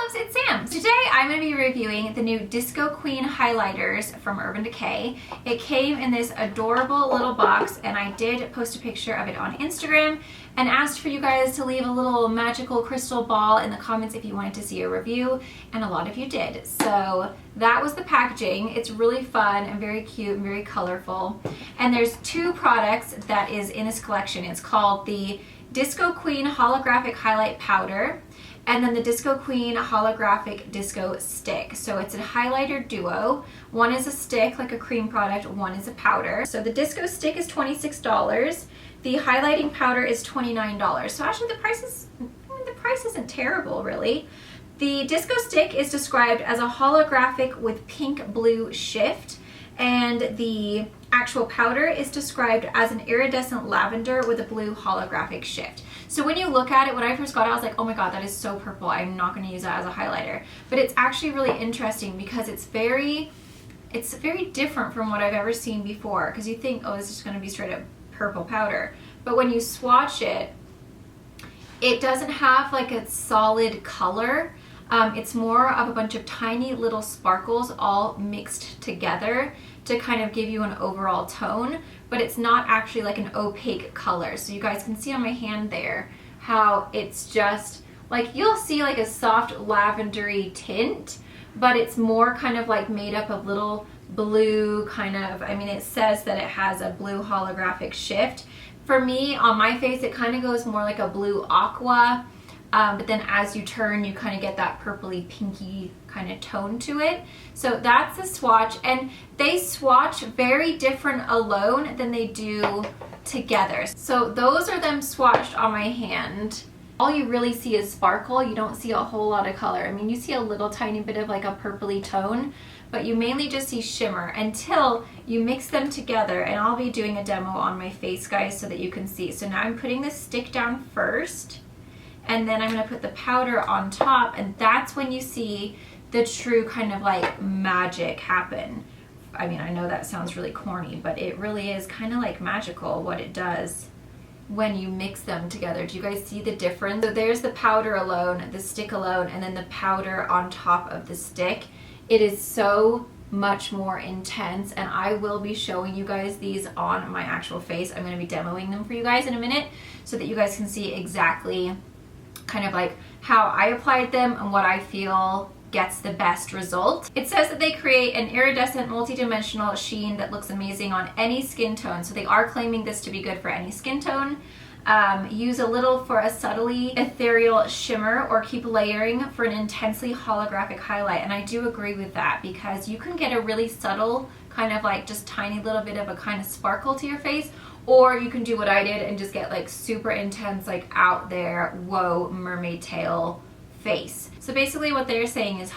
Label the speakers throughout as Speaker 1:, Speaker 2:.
Speaker 1: loves, it's Sam. Today I'm going to be reviewing the new Disco Queen highlighters from Urban Decay. It came in this adorable little box and I did post a picture of it on Instagram and asked for you guys to leave a little magical crystal ball in the comments if you wanted to see a review, and a lot of you did. So that was the packaging. It's really fun and very cute and very colorful. And there's two products that is in this collection. It's called the Disco Queen Holographic Highlight Powder and then the Disco Queen Holographic Disco Stick. So it's a highlighter duo. One is a stick, like a cream product, one is a powder. So the Disco Stick is $26. The highlighting powder is $29. So actually the price isn't terrible, really. The Disco Stick is described as a holographic with pink blue shift, and the actual powder is described as an iridescent lavender with a blue holographic shift. So when you look at it, when I first got it, I was like, oh my god, that is so purple. I'm not going to use that as a highlighter. But it's actually really interesting because it's very different from what I've ever seen before. Because you think, oh, this is going to be straight up purple powder. But when you swatch it, it doesn't have like a solid color. It's more of a bunch of tiny little sparkles all mixed together to kind of give you an overall tone, but it's not actually like an opaque color. So you guys can see on my hand there how it's just like, you'll see like a soft lavendery tint, but it's more kind of like made up of little blue kind of, I mean, it says that it has a blue holographic shift. For me, on my face, it kind of goes more like a blue aqua. But then as you turn, you kind of get that purpley pinky kind of tone to it. So that's the swatch, and they swatch very different alone than they do together. So those are them swatched on my hand. All you really see is sparkle. You don't see a whole lot of color. I mean, you see a little tiny bit of like a purpley tone, but you mainly just see shimmer until you mix them together. And I'll be doing a demo on my face, guys, so that you can see. So now I'm putting the stick down first, and then I'm going to put the powder on top, and that's when you see the true kind of like magic happen. I mean, I know that sounds really corny, but it really is kind of like magical what it does when you mix them together. Do you guys see the difference? So there's the powder alone, the stick alone, and then the powder on top of the stick. It is so much more intense, and I will be showing you guys these on my actual face. I'm going to be demoing them for you guys in a minute so that you guys can see exactly kind of like how I applied them and what I feel gets the best result. It says that they create an iridescent multi-dimensional sheen that looks amazing on any skin tone. So they are claiming this to be good for any skin tone. Use a little for a subtly ethereal shimmer, or keep layering for an intensely holographic highlight. And I do agree with that, because you can get a really subtle kind of like just tiny little bit of a kind of sparkle to your face, or you can do what I did and just get like super intense, like out there, whoa, mermaid tail face. So basically what they're saying is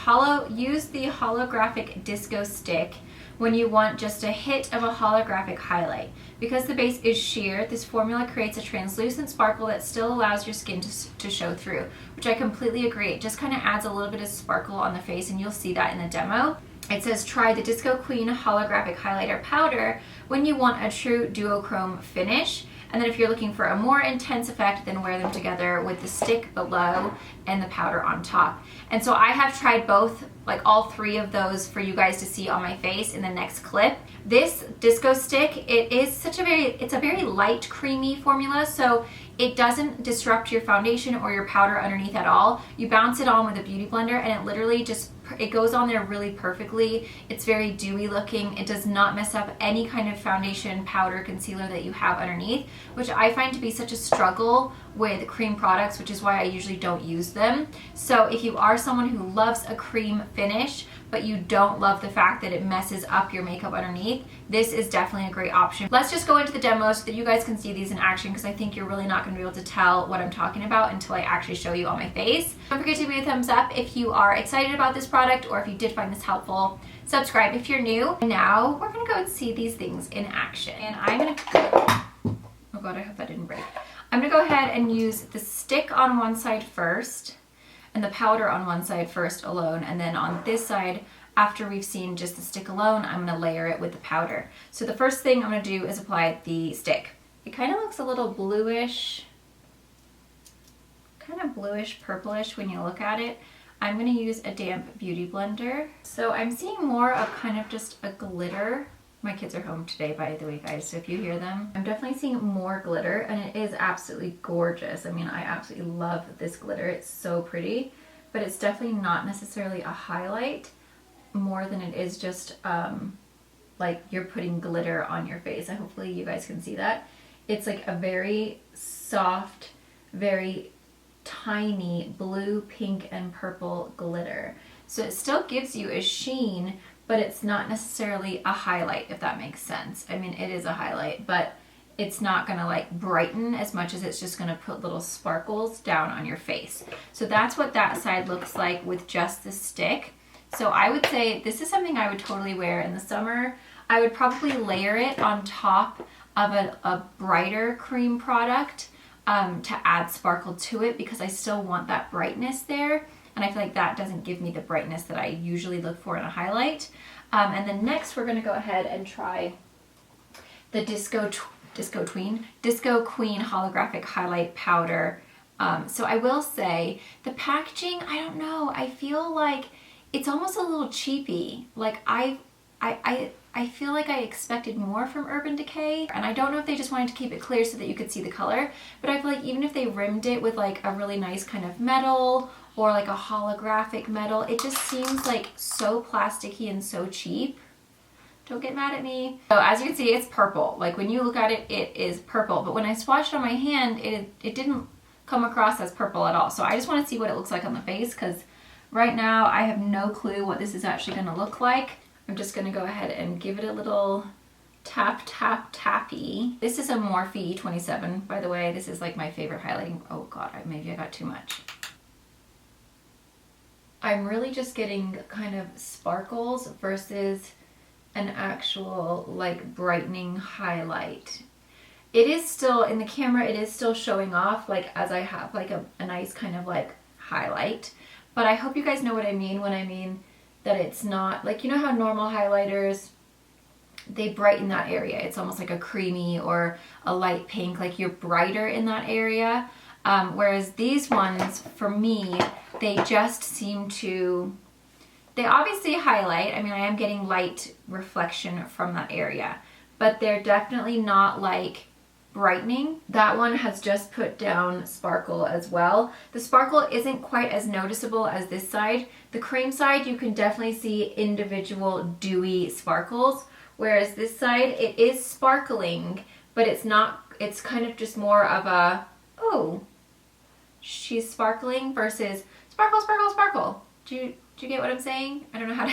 Speaker 1: use the holographic disco stick when you want just a hit of a holographic highlight. Because the base is sheer, this formula creates a translucent sparkle that still allows your skin to show through, which I completely agree. It just kind of adds a little bit of sparkle on the face, and you'll see that in the demo. It says try the Disco Queen Holographic Highlighter Powder when you want a true duochrome finish. And then if you're looking for a more intense effect, then wear them together with the stick below and the powder on top. And so I have tried both, like all three of those for you guys to see on my face in the next clip. This disco stick, it's a very light creamy formula, so it doesn't disrupt your foundation or your powder underneath at all. You bounce it on with a beauty blender and it literally just, it goes on there really perfectly. It's very dewy looking. It does not mess up any kind of foundation, powder, concealer that you have underneath, which I find to be such a struggle with cream products, which is why I usually don't use them. So if you are someone who loves a cream finish, but you don't love the fact that it messes up your makeup underneath, this is definitely a great option. Let's just go into the demo so that you guys can see these in action, because I think you're really not going to be able to tell what I'm talking about until I actually show you on my face. Don't forget to give me a thumbs up if you are excited about this product, or if you did find this helpful. Subscribe if you're new. Now we're going to go and see these things in action. And I'm going to, oh god, I hope that didn't break. I'm going to go ahead and use the stick on one side first, and the powder on one side first alone, and then on this side, after we've seen just the stick alone, I'm going to layer it with the powder. So the first thing I'm going to do is apply the stick. It kind of looks a little bluish, kind of bluish purplish when you look at it. I'm gonna use a damp beauty blender. So I'm seeing more of kind of just a glitter. My kids are home today, by the way, guys, so if you hear them. I'm definitely seeing more glitter, and it is absolutely gorgeous. I mean, I absolutely love this glitter. It's so pretty, but it's definitely not necessarily a highlight more than it is just like you're putting glitter on your face. And hopefully you guys can see that. It's like a very soft, very tiny blue, pink, and purple glitter. So it still gives you a sheen, but it's not necessarily a highlight, if that makes sense. I mean, it is a highlight, but it's not gonna like brighten as much as it's just gonna put little sparkles down on your face. So that's what that side looks like with just the stick. So I would say this is something I would totally wear in the summer. I would probably layer it on top of a brighter cream product to add sparkle to it, because I still want that brightness there. And I feel like that doesn't give me the brightness that I usually look for in a highlight. And then next we're gonna go ahead and try the Disco Queen Holographic Highlight Powder. So I will say the packaging, I don't know, I feel like it's almost a little cheapy. Like I feel like I expected more from Urban Decay, and I don't know if they just wanted to keep it clear so that you could see the color, but I feel like even if they rimmed it with like a really nice kind of metal or like a holographic metal, it just seems like so plasticky and so cheap. Don't get mad at me. So as you can see, it's purple. Like when you look at it, it is purple, but when I swatched on my hand, it didn't come across as purple at all. So I just want to see what it looks like on the face, because right now I have no clue what this is actually going to look like. I'm just going to go ahead and give it a little tap, tap, tappy. This is a Morphe E27, by the way. This is like my favorite highlighting. Oh God, maybe I got too much. I'm really just getting kind of sparkles versus an actual like brightening highlight. It is still, in the camera, it is still showing off like as I have like a nice kind of like highlight. But I hope you guys know what I mean when I mean that it's not, like, you know how normal highlighters, they brighten that area. It's almost like a creamy or a light pink, like you're brighter in that area. Whereas these ones, for me, they just seem to, they obviously highlight. I mean, I am getting light reflection from that area, but they're definitely not like brightening. That one has just put down sparkle as well. The sparkle isn't quite as noticeable as this side. The cream side, you can definitely see individual dewy sparkles, whereas this side, it is sparkling, but it's not, it's kind of just more of a, oh, she's sparkling versus sparkle, sparkle, sparkle. Do you get what I'm saying? I don't know how to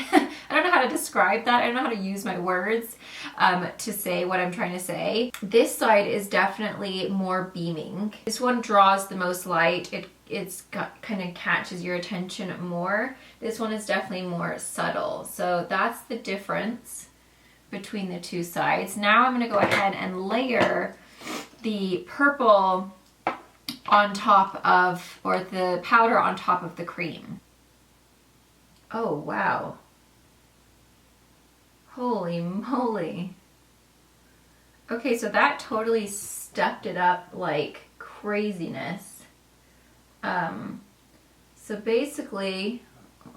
Speaker 1: I don't know how to describe that. I don't know how to use my words to say what I'm trying to say. This side is definitely more beaming. This one draws the most light. It's got, kind of catches your attention more. This one is definitely more subtle. So that's the difference between the two sides. Now I'm going to go ahead and layer the purple on top of, or the powder on top of the cream. Oh, wow. Holy moly. Okay, so that totally stepped it up like craziness. So basically,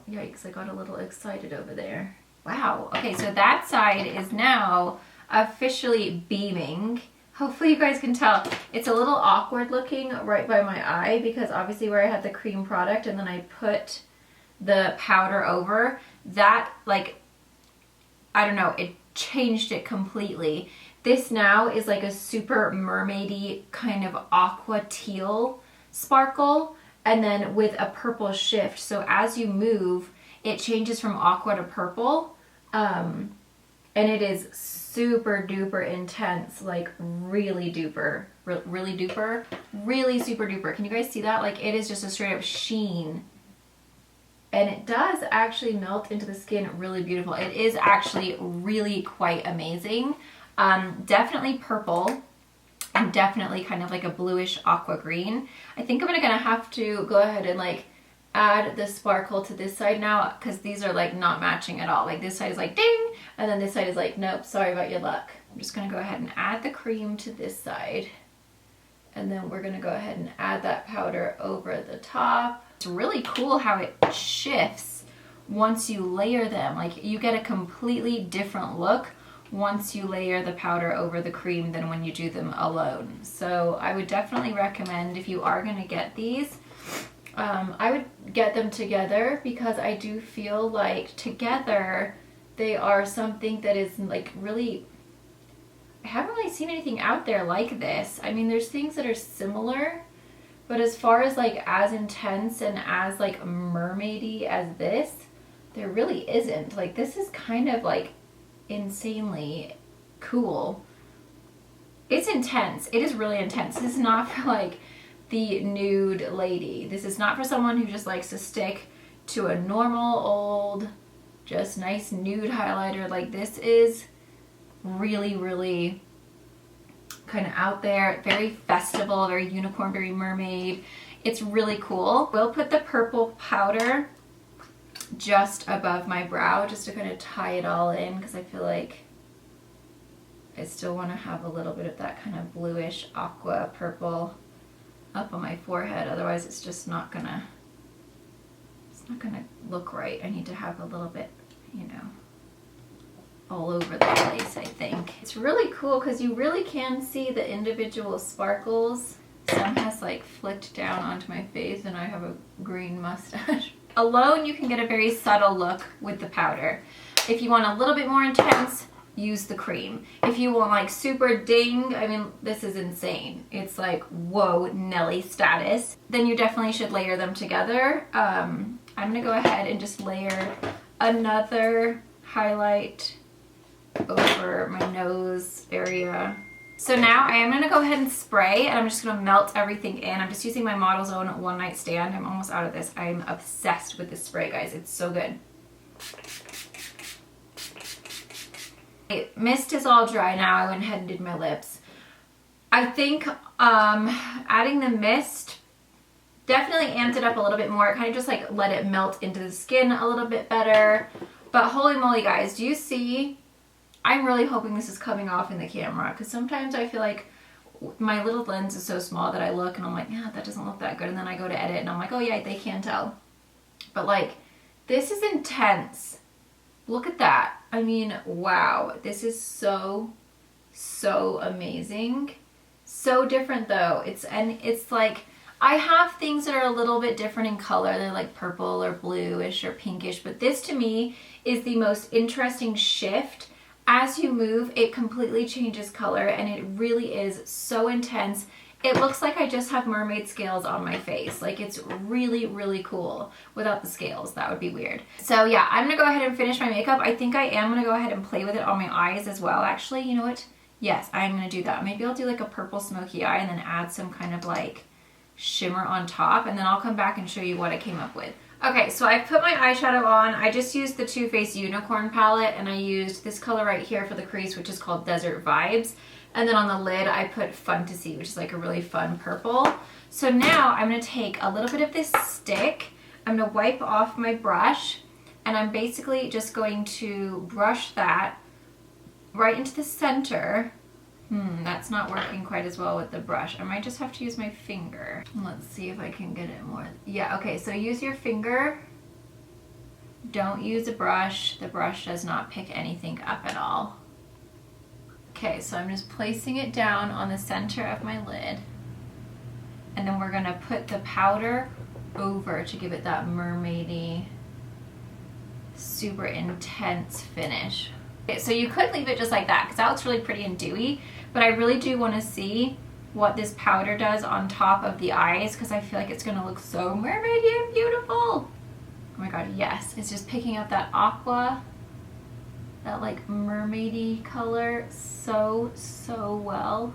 Speaker 1: yikes, I got a little excited over there. Wow. Okay, so that side is now officially beaming. Hopefully you guys can tell. It's a little awkward looking right by my eye, because obviously where I had the cream product and then I put the powder over, that, like, I don't know, it changed it completely. This now is like a super mermaidy kind of aqua teal sparkle, and then with a purple shift. So as you move, it changes from aqua to purple, and it is super duper intense, like really duper, really duper, really super duper. Can you guys see that? Like, it is just a straight up sheen. And it does actually melt into the skin really beautiful. It is actually really quite amazing. Definitely purple, and definitely kind of like a bluish aqua green. I think I'm gonna have to go ahead and like add the sparkle to this side now, because these are like not matching at all. Like this side is like ding, and then this side is like, nope, sorry about your luck. I'm just gonna go ahead and add the cream to this side. And then we're gonna go ahead and add that powder over the top. It's really cool how it shifts once you layer them. Like, you get a completely different look once you layer the powder over the cream than when you do them alone. So I would definitely recommend, if you are gonna get these, I would get them together, because I do feel like together they are something that is like really, I haven't really seen anything out there like this. I mean, there's things that are similar, but as far as like as intense and as like mermaidy as this, there really isn't. Like, this is kind of like insanely cool. It's intense. It is really intense. This is not for like the nude lady. This is not for someone who just likes to stick to a normal old, just nice nude highlighter. Like, this is really, really kind of out there, very festival, very unicorn, very mermaid. It's really cool. We'll put the purple powder just above my brow just to kind of tie it all in, because I feel like I still want to have a little bit of that kind of bluish aqua purple up on my forehead. Otherwise it's just not gonna, it's not gonna look right. I need to have a little bit, you know, all over the place, I think. It's really cool because you really can see the individual sparkles. Some has like flicked down onto my face, and I have a green mustache. Alone, you can get a very subtle look with the powder. If you want a little bit more intense, use the cream. If you want like super ding, I mean, this is insane. It's like, whoa, Nelly status. Then you definitely should layer them together. I'm gonna go ahead and just layer another highlight over my nose area. So now I am gonna go ahead and spray, and I'm just gonna melt everything in. I'm just using my Model Zone One Night Stand. I'm almost out of this. I'm obsessed with this spray, guys. It's so good. Mist is all dry now. I went ahead and did my lips. I think adding the mist definitely amped it up a little bit more. It kind of just like let it melt into the skin a little bit better. But holy moly, guys, do you see? I'm really hoping this is coming off in the camera, because sometimes I feel like my little lens is so small that I look and I'm like, yeah, that doesn't look that good. And then I go to edit and I'm like, oh yeah, they can't tell. But like, this is intense. Look at that. I mean, wow. This is so, so amazing. So different though. It's like, I have things that are a little bit different in color. They're like purple or bluish or pinkish, but this to me is the most interesting shift. As you move, it completely changes color, and it really is so intense. It looks like I just have mermaid scales on my face. Like, it's really, really cool. Without the scales, that would be weird. So yeah, I'm gonna go ahead and finish my makeup. I think I am gonna go ahead and play with it on my eyes as well. Actually, you know what? Yes, I'm gonna do that. Maybe I'll do like a purple smoky eye and then add some kind of like shimmer on top, and then I'll come back and show you what I came up with. Okay, so I've put my eyeshadow on. I just used the Too Faced Unicorn palette, and I used this color right here for the crease, which is called Desert Vibes. And then on the lid, I put Fantasy, which is like a really fun purple. So now I'm gonna take a little bit of this stick. I'm gonna wipe off my brush, and I'm basically just going to brush that right into the center. That's not working quite as well with the brush. I might just have to use my finger. Let's see if I can get it more. Yeah, okay, so use your finger. Don't use a brush. The brush does not pick anything up at all. Okay, so I'm just placing it down on the center of my lid. And then we're gonna put the powder over to give it that mermaidy, super intense finish. Okay, so you could leave it just like that, because that looks really pretty and dewy. But I really do want to see what this powder does on top of the eyes, because I feel like it's going to look so mermaidy and beautiful. Oh my god, yes. It's just picking up that aqua, that like mermaidy color so, so well.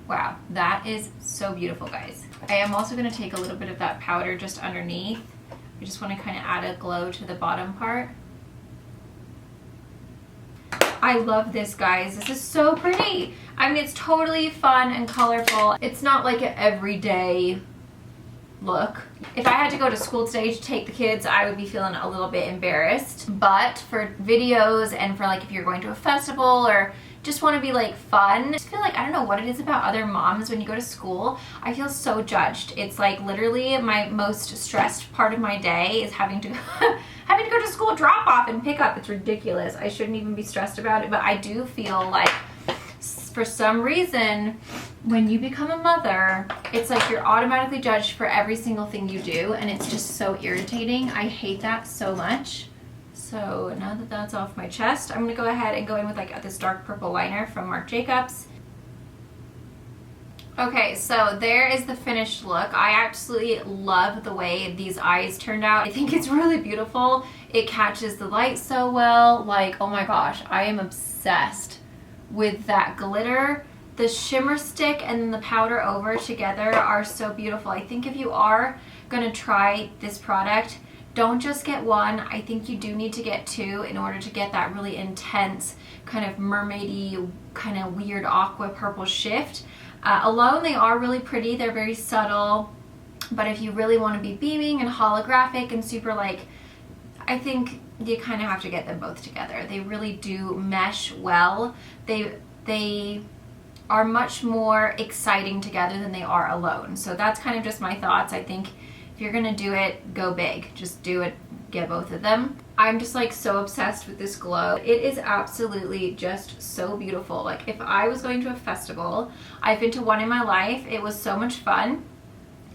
Speaker 1: Wow, that is so beautiful, guys. I am also going to take a little bit of that powder just underneath. I just want to kind of add a glow to the bottom part. I love this, guys. This is so pretty. I mean, it's totally fun and colorful. It's not like an everyday look. If I had to go to school today to take the kids, I would be feeling a little bit embarrassed. But for videos and for like if you're going to a festival or just want to be like fun. I just feel like, I don't know what it is about other moms when you go to school, I feel so judged. It's like literally my most stressed part of my day is having to having to go to school drop off and pick up. It's ridiculous. I shouldn't even be stressed about it, but I do feel like for some reason when you become a mother, it's like you're automatically judged for every single thing you do, and it's just so irritating. I hate that so much. So now that that's off my chest, I'm gonna go ahead and go in with like this dark purple liner from Marc Jacobs. Okay, so there is the finished look. I absolutely love the way these eyes turned out. I think it's really beautiful. It catches the light so well. Like, oh my gosh, I am obsessed with that glitter. The shimmer stick and the powder over together are so beautiful. I think if you are gonna try this product, don't just get one. I think you do need to get two in order to get that really intense kind of mermaidy, kind of weird aqua purple shift. Alone, they are really pretty. They're very subtle. But if you really want to be beaming and holographic and super like, I think you kind of have to get them both together. They really do mesh well. They are much more exciting together than they are alone. So that's kind of just my thoughts. I think if you're gonna do it, go big. Just do it, get both of them. I'm just like so obsessed with this glow. It is absolutely just so beautiful. Like if I was going to a festival, I've been to one in my life, it was so much fun,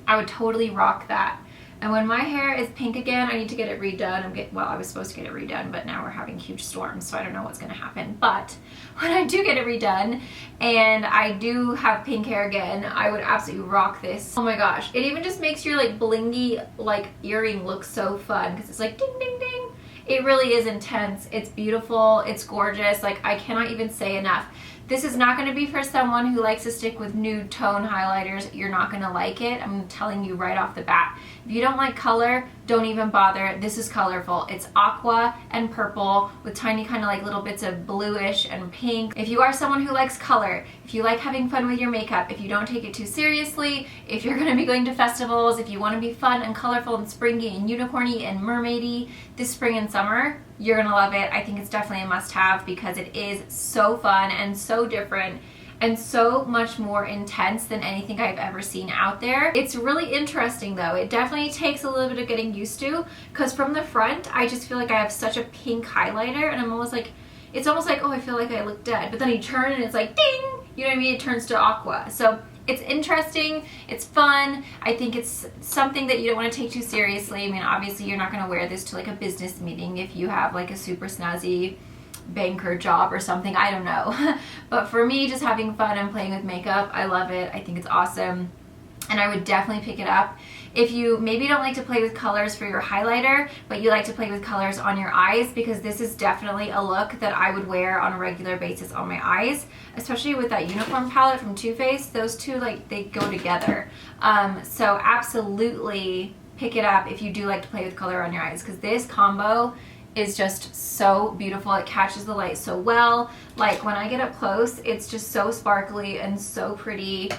Speaker 1: I would totally rock that. And when my hair is pink again, I need to get it redone. Well, I was supposed to get it redone, but now we're having huge storms, so I don't know what's gonna happen. But when I do get it redone and I do have pink hair again, I would absolutely rock this. Oh my gosh, it even just makes your like blingy like earring look so fun because it's like ding, ding, ding. It really is intense. It's beautiful, it's gorgeous. Like I cannot even say enough. This is not going to be for someone who likes to stick with nude tone highlighters. You're not going to like it. I'm telling you right off the bat. If you don't like color, don't even bother. This is colorful. It's aqua and purple with tiny kind of like little bits of bluish and pink. If you are someone who likes color, if you like having fun with your makeup, if you don't take it too seriously, if you're going to be going to festivals, if you want to be fun and colorful and springy and unicorny and mermaidy this spring and summer, you're gonna love it. I think it's definitely a must-have because it is so fun and so different and so much more intense than anything I've ever seen out there. It's really interesting though. It definitely takes a little bit of getting used to because from the front, I just feel like I have such a pink highlighter and I'm almost like, it's almost like, oh, I feel like I look dead. But then you turn and it's like, ding! You know what I mean? It turns to aqua. So it's interesting, it's fun. I think it's something that you don't want to take too seriously. I mean, obviously you're not going to wear this to like a business meeting if you have like a super snazzy banker job or something, I don't know. But for me, just having fun and playing with makeup, I love it. I think it's awesome. And I would definitely pick it up. If you maybe don't like to play with colors for your highlighter, but you like to play with colors on your eyes, because this is definitely a look that I would wear on a regular basis on my eyes, especially with that unicorn palette from Too Faced. Those two, like, they go together. So absolutely pick it up if you do like to play with color on your eyes, because this combo is just so beautiful. It catches the light so well. Like when I get up close, it's just so sparkly and so pretty.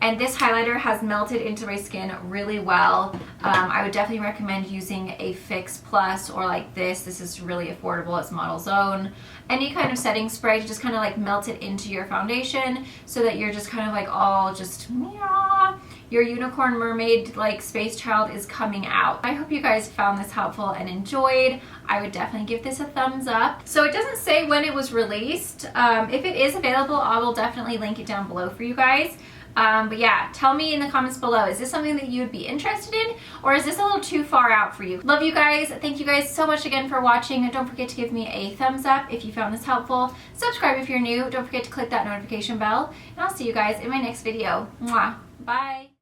Speaker 1: And this highlighter has melted into my skin really well. I would definitely recommend using a Fix Plus or like this. This is really affordable. It's Model's Own. Any kind of setting spray to just kind of like melt it into your foundation so that you're just kind of like all just, meow. Your unicorn mermaid like space child is coming out. I hope you guys found this helpful and enjoyed. I would definitely give this a thumbs up. So it doesn't say when it was released. If it is available, I will definitely link it down below for you guys. But yeah, tell me in the comments below, is this something that you would be interested in, or is this a little too far out for you? Love you guys. Thank you guys so much again for watching. Don't forget to give me a thumbs up if you found this helpful. Subscribe if you're new. Don't forget to click that notification bell, and I'll see you guys in my next video. Mwah. Bye.